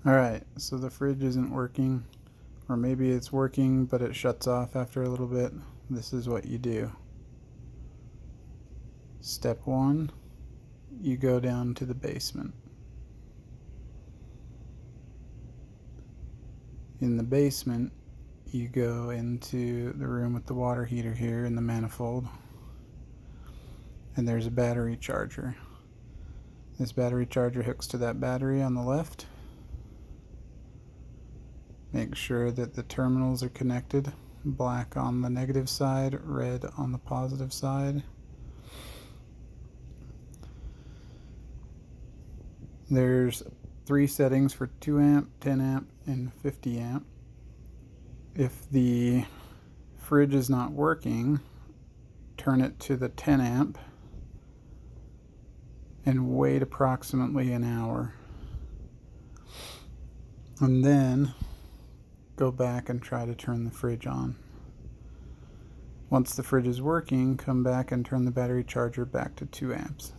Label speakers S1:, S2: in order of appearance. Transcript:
S1: Alright, so the fridge isn't working, or maybe it's working but it shuts off after a little bit. This is what you do. Step 1, you go down to the basement. In the basement, you go into the room with the water heater here in the manifold, and there's a battery charger. This battery charger hooks to that battery on the left. Make sure that the terminals are connected. Black on the negative side, red on the positive side. There's 3 settings for 2 amp, 10 amp, and 50 amp. If the fridge is not working, turn it to the 10 amp and wait approximately an hour. And then go back and try to turn the fridge on. Once the fridge is working, come back and turn the battery charger back to 2 amps.